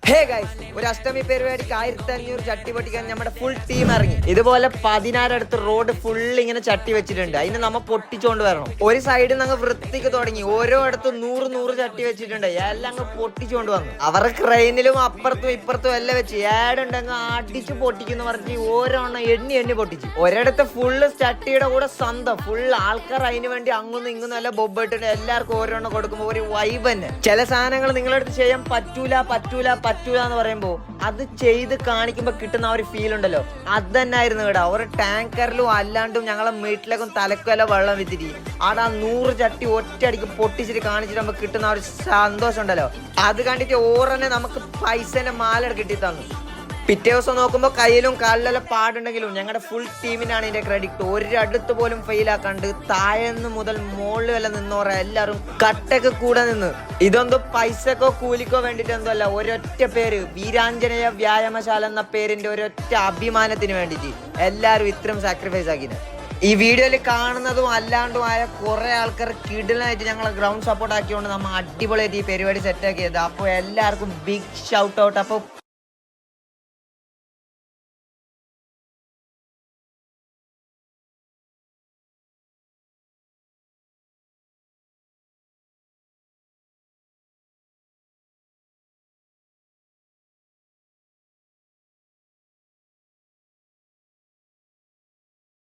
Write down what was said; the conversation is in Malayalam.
ഹേ ഗൈസ്, ഒരു അഷ്ടമി പരിപാടിക്ക് 1500 ചട്ടി പൊട്ടിക്കാൻ നമ്മുടെ ഫുൾ ടീം ഇറങ്ങി. ഇതുപോലെ 16 അടുത്ത് റോഡ് ഫുൾ ഇങ്ങനെ ചട്ടി വെച്ചിട്ടുണ്ട്. അതിന് നമ്മ പൊട്ടിച്ചോണ്ട് വരണം. ഒരു സൈഡിൽ നിന്ന് വൃത്തിക്ക് തുടങ്ങി ഓരോ ഇടത്തും 100 ചട്ടി വെച്ചിട്ടുണ്ട്. എല്ലാം അങ്ങ് പൊട്ടിച്ചോണ്ട് വന്നു. അവർ ക്രെയിനിലും അപ്പുറത്തും ഇപ്പുറത്തും എല്ലാം വെച്ച് ഏടുണ്ടെങ്കിൽ അടിച്ച് പൊട്ടിക്കുന്നു പറഞ്ഞ് ഓരോണ്ണം എണ്ണി പൊട്ടിച്ചു. ഒരിടത്ത് ഫുള്ള് ചട്ടിയുടെ കൂടെ സ്വന്തം ഫുൾ ആൾക്കാർ അതിന് വേണ്ടി അങ്ങൊന്നും ഇങ്ങൊന്നും എല്ലാം ബൊബിട്ടിട്ട് എല്ലാവർക്കും ഓരോണ്ണം കൊടുക്കുമ്പോൾ ഒരു വൈബ് തന്നെ. ചില സാധനങ്ങൾ നിങ്ങളടുത്ത് ചെയ്യാൻ പറ്റൂല എന്ന് പറയുമ്പോ അത് ചെയ്ത് കാണിക്കുമ്പോ കിട്ടുന്ന ഒരു ഫീൽ ഉണ്ടല്ലോ, അത് തന്നെ ആയിരുന്നു ഇവിടെ. ഒരു ടാങ്കറിലും അല്ലാണ്ടും ഞങ്ങളെ വീട്ടിലേക്കും തലക്കുമല്ല വെള്ളം വിത്തിരി അവിടെ 100 ചട്ടി ഒറ്റയടിക്ക് പൊട്ടിച്ചിട്ട് കാണിച്ചിട്ട് നമുക്ക് കിട്ടുന്ന ഒരു സന്തോഷം ഉണ്ടല്ലോ, അത് കണ്ടിട്ട് ഓറന്നെ നമുക്ക് പൈസന്റെ മാല കിട്ടി തന്നു. പിറ്റേ ദിവസം നോക്കുമ്പോൾ കയ്യിലും കാലിലെല്ലാം പാടുണ്ടെങ്കിലും ഞങ്ങളുടെ ഫുൾ ടീമിനാണ് ഇതിന്റെ ക്രെഡിറ്റ്. ഒരടുത്ത് പോലും ഫെയിൽ ആക്കാണ്ട് താഴെന്ന് മുതൽ മുകളിൽ വല്ല നിന്നോറ എല്ലാവരും കട്ടൊക്കെ കൂടെ നിന്ന്. ഇതൊന്നും പൈസക്കോ കൂലിക്കോ വേണ്ടിട്ട് എന്തോ അല്ല, ഒരൊറ്റ പേര് വീരാഞ്ജനേയ വ്യായാമശാല എന്ന പേരിന്റെ ഒരൊറ്റ അഭിമാനത്തിന് വേണ്ടിട്ട് എല്ലാവരും ഇത്രയും സാക്രിഫൈസ് ആക്കിയത്. ഈ വീഡിയോയിൽ കാണുന്നതും അല്ലാണ്ടുമായ കുറെ ആൾക്കാർ കിടിലായിട്ട് ഞങ്ങളെ ഗ്രൗണ്ട് സപ്പോർട്ട് ആക്കിയോണ്ട് നമ്മൾ അടിപൊളിയായിട്ട് ഈ പരിപാടി സെറ്റ് ആക്കിയത്. അപ്പോൾ എല്ലാവർക്കും ബിഗ് ഷൗട്ട് ഔട്ട്. അപ്പോൾ